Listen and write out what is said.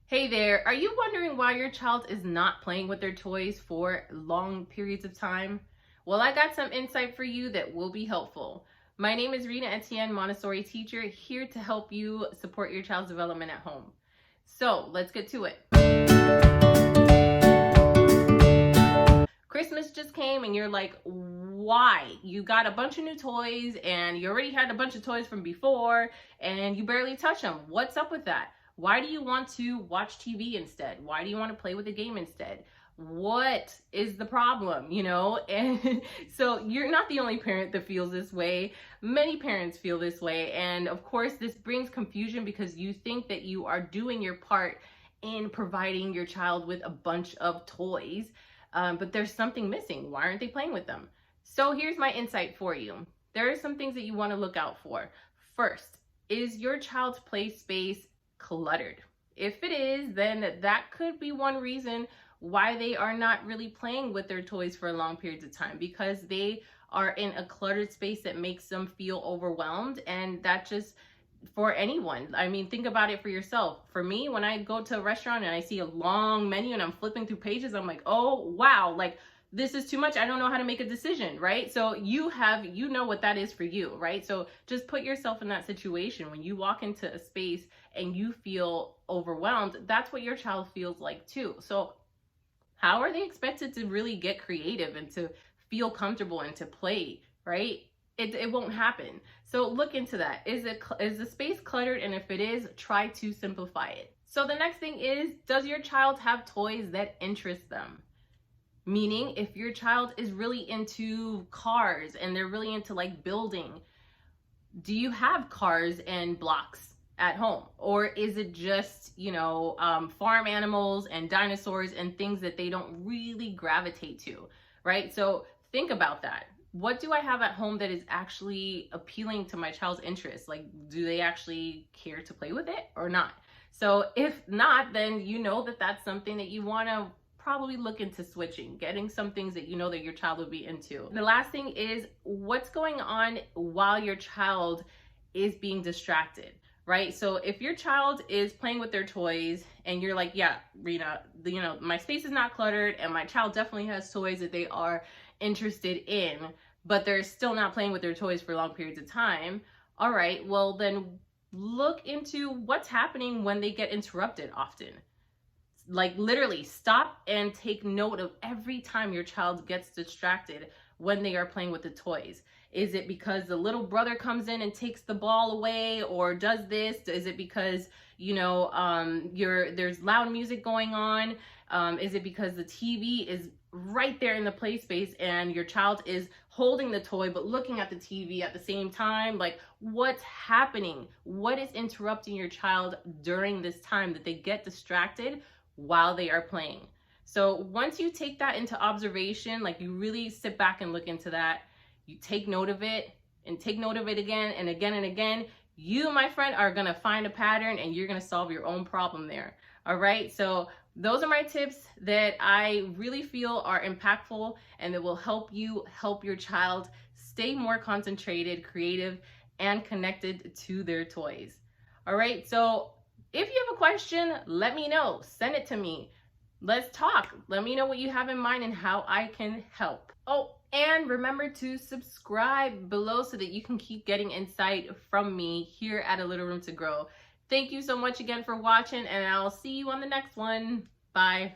Hey there, are you wondering why your child is not playing with their toys for long periods of time? Well, I got some insight for you that will be helpful. My name is Rena Etienne, Montessori teacher, here to help you support your child's development at home. So let's get to it. Christmas just came and you're like, why? You got a bunch of new toys and you already had a bunch of toys from before and you barely touch them. What's up with that? Why do you want to watch TV instead? Why do you want to play with a game instead? What is the problem, And so you're not the only parent that feels this way. Many parents feel this way. And of course, this brings confusion because you think that you are doing your part in providing your child with a bunch of toys. But there's something missing. Why aren't they playing with them? So here's my insight for you. There are some things that you want to look out for. First, is your child's play space cluttered? If it is, then that could be one reason why they are not really playing with their toys for long periods of time, because they are in a cluttered space that makes them feel overwhelmed. And that just, for anyone, I mean, think about it for yourself. For me, when I go to a restaurant and I see a long menu and I'm flipping through pages, I'm like, oh wow, like this is too much. I don't know how to make a decision, right? So you know what that is for you, right? So just put yourself in that situation. When you walk into a space and you feel overwhelmed, that's what your child feels like too. So how are they expected to really get creative and to feel comfortable and to play, right? It won't happen. So look into that. Is the space cluttered? And if it is, try to simplify it. So the next thing is, does your child have toys that interest them? Meaning, if your child is really into cars and they're really into like building, do you have cars and blocks at home? Or is it just, farm animals and dinosaurs and things that they don't really gravitate to, right? So think about that. What do I have at home that is actually appealing to my child's interests? Like, do they actually care to play with it or not? So if not, then you know that that's something that you want to probably look into switching, getting some things that you know that your child would be into. The last thing is, what's going on while your child is being distracted, right? So if your child is playing with their toys and you're like, yeah, Rena, my space is not cluttered and my child definitely has toys that they are interested in, but they're still not playing with their toys for long periods of time. All right, well then look into what's happening when they get interrupted often. Like literally stop and take note of every time your child gets distracted when they are playing with the toys. Is it because the little brother comes in and takes the ball away or does this? Is it because, there's loud music going on? Is it because the TV is right there in the play space and your child is holding the toy but looking at the TV at the same time? Like, what's happening? What is interrupting your child during this time that they get distracted while they are playing? So once you take that into observation, like you really sit back and look into that, you take note of it and take note of it again and again and again, you, my friend, are gonna find a pattern and you're gonna solve your own problem there. All right, so those are my tips that I really feel are impactful and that will help you help your child stay more concentrated, creative, and connected to their toys. All right, so if you have a question, let me know. Send it to me. Let's talk. Let me know what you have in mind and how I can help. Oh, and remember to subscribe below so that you can keep getting insight from me here at A Little Room to Grow. Thank you so much again for watching, and I'll see you on the next one. Bye.